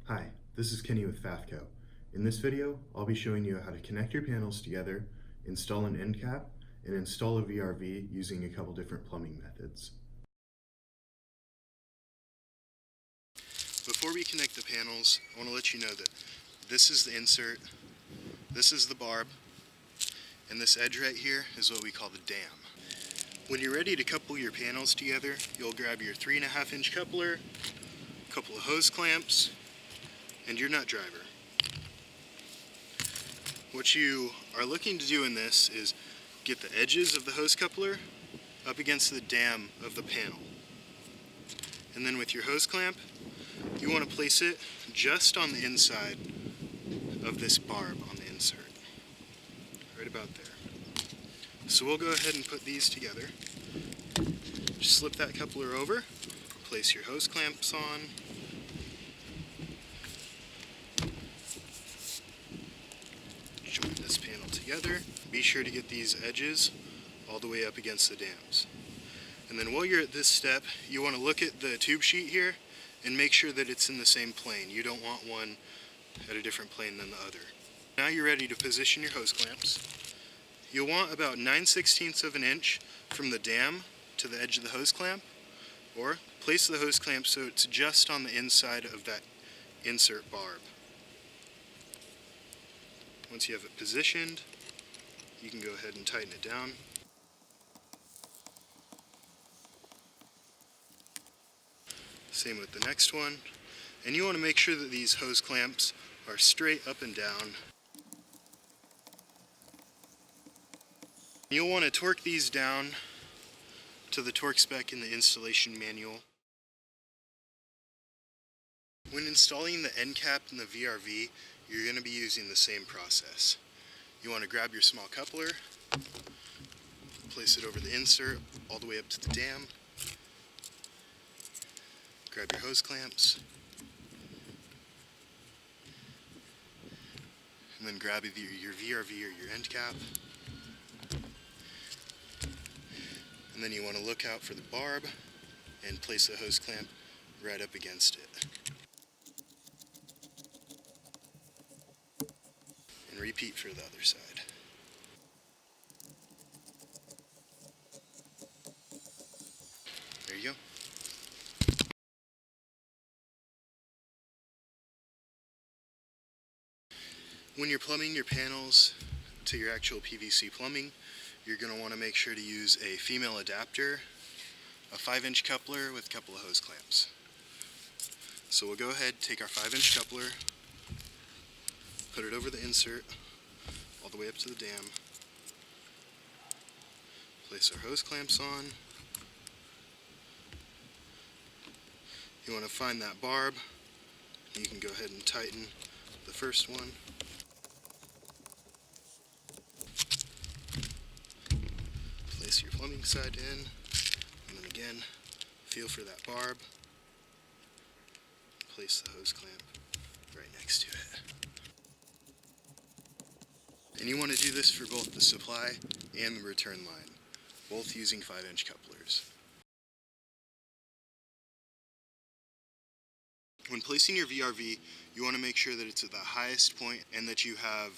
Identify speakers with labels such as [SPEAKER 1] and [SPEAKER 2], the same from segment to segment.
[SPEAKER 1] Hi, this is Kenny with FAFCO. In this video, I'll be showing you how to connect your panels together, install an end cap, and install a VRV using a couple different plumbing methods. Before we connect the panels, I want to let you know that this is the insert, this is the barb, and this edge right here is what we call the dam. When you're ready to couple your panels together, you'll grab your 3.5 inch coupler, a couple of hose clamps, and your nut driver. What you are looking to do in this is get the edges of the hose coupler up against the dam of the panel. And then with your hose clamp, you want to place it just on the inside of this barb on the insert. Right about there. So we'll go ahead and put these together. Just slip that coupler over, place your hose clamps on, join this panel together. Be sure to get these edges all the way up against the dams. And then while you're at this step, you want to look at the tube sheet here and make sure that it's in the same plane. You don't want one at a different plane than the other. Now you're ready to position your hose clamps. You'll want about 9/16 of an inch from the dam to the edge of the hose clamp, or place the hose clamp so it's just on the inside of that insert barb. Once you have it positioned, you can go ahead and tighten it down. Same with the next one. And you want to make sure that these hose clamps are straight up and down. You'll want to torque these down to the torque spec in the installation manual. When installing the end cap and the VRV, you're going to be using the same process. You want to grab your small coupler, place it over the insert all the way up to the dam, grab your hose clamps, and then grab either your VRV or your end cap. And then you want to look out for the barb and place the hose clamp right up against it. And repeat for the other side. There you go. When you're plumbing your panels to your actual PVC plumbing, you're going to want to make sure to use a female adapter, a 5-inch coupler with a couple of hose clamps. So we'll go ahead, take our 5-inch coupler, put it over the insert, all the way up to the dam, place our hose clamps on. You want to find that barb. You can go ahead and tighten the first one. Place your plumbing side in, and then again, feel for that barb. Place the hose clamp right next to it. And you want to do this for both the supply and the return line, both using 5-inch couplers. When placing your VRV, you want to make sure that it's at the highest point and that you have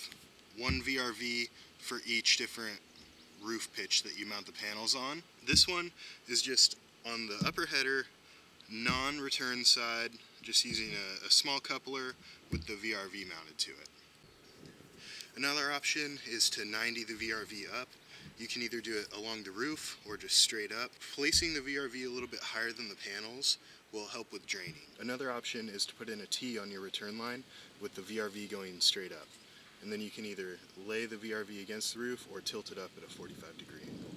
[SPEAKER 1] one VRV for each different roof pitch that you mount the panels on. This one is just on the upper header, non-return side, just using a small coupler with the VRV mounted to it. Another option is to 90 the VRV up. You can either do it along the roof or just straight up. Placing the VRV a little bit higher than the panels will help with draining. Another option is to put in a T on your return line with the VRV going straight up. And then you can either lay the VRV against the roof or tilt it up at a 45-degree angle.